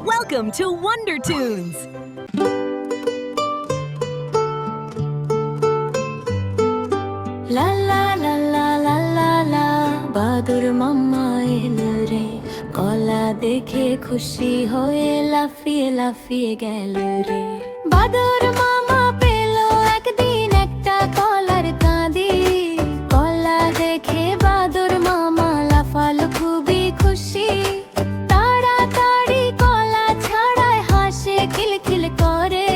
Welcome to Wonder Tunes. La la la la la la la বাদুর মাম্মা এলো রে কলা দেখে খুশি হয়ে লাফিয়ে লাফিয়ে গেল রে বাদুর মামা পেল একদিন একটা কলার কাঁদি কলা দেখে বাদুর মামা লাফালো খুবই খুশি তাড়াতাড়ি কলা ছাড়ায় হাসে খিলখিল করে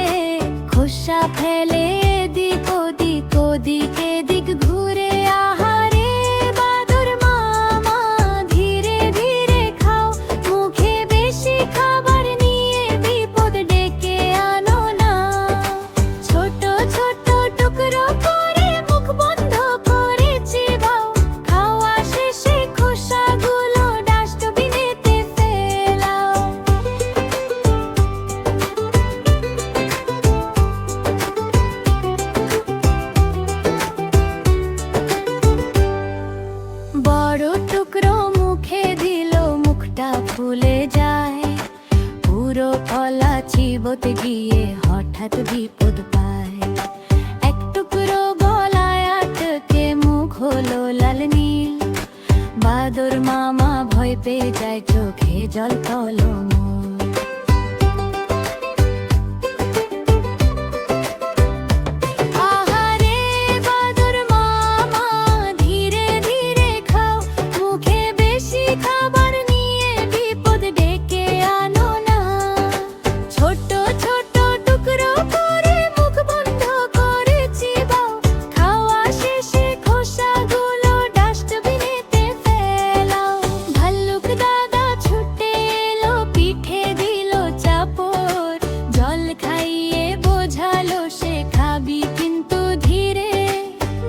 খোসা ফেলে এদিক ওদিক ওদিক এদিক ঘুরে আহারে বাদুর মামা ধীরে ধীরে খাও মুখে বেশি খাবার নিয়ে বিপদ ডেকে আনো না ছোট ছোট টুকরো করে মুখ বন্ধ করে চিবাও খাওয়া শেষে খোসাগুলো ডাস্টবিনেতে ফেলাও বড় টুকরো মুখে দিল মুখটা ফুলে যায় পুরো কলা চিবোতে গিয়ে হঠাৎ বিপদ পায় এক টুকরো গলায় আটকে মুখ হলো লাল নীল বাদুর মামা ভয় পেয়ে যায় চোখে জল টলমল আহারে বাদুর মামা ধীরে ধীরে খাও মুখে বেশি খাবার নিয়ে বিপদ ডেকে আনো না ছোট ছোট টুকরো করে মুখ বন্ধ করে চিবাও খাওয়া শেষে খোসাগুলো ডাস্টবিনেতে ফেলাও ভাল্লুক দাদা ছুটে এলো পিঠে দিল চাপড় জল খাইয়ে বোঝালো সে খাবি কিন্তু ধীরে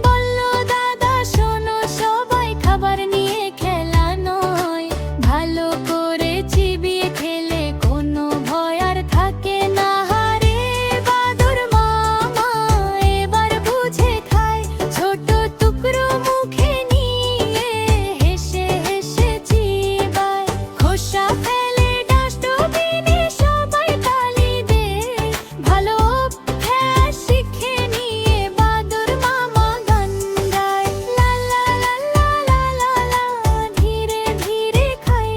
বলল দাদা শোনো সবাই খাবার নিয়ে খেলা নয় ভালো করে চিবিয়ে খেলে কোনো ভয় আর থাকে না হারে বাদুর মামা এবার বুঝে খায় ছোট টুকরো মুখে নিয়ে হেসে হেসে চিবায় খোসা ফেলে ডাস্টবিনে সবাই তালি দেয় ভালো অভ্যাস শিখে নিয়ে বাদুর মামা গান গায় লা লা লা লা লা লা লা ধীরে ধীরে খাই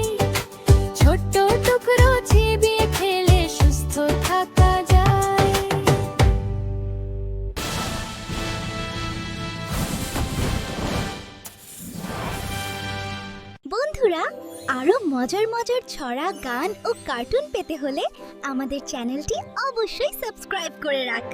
ছোট্ট টুকরো চিবিয়ে খেলে সুস্থ থাকা যায় বন্ধুরা আরো মজার মজার ছড়া গান ও কার্টুন পেতে হলে আমাদের চ্যানেলটি অবশ্যই সাবস্ক্রাইব করে রাখ।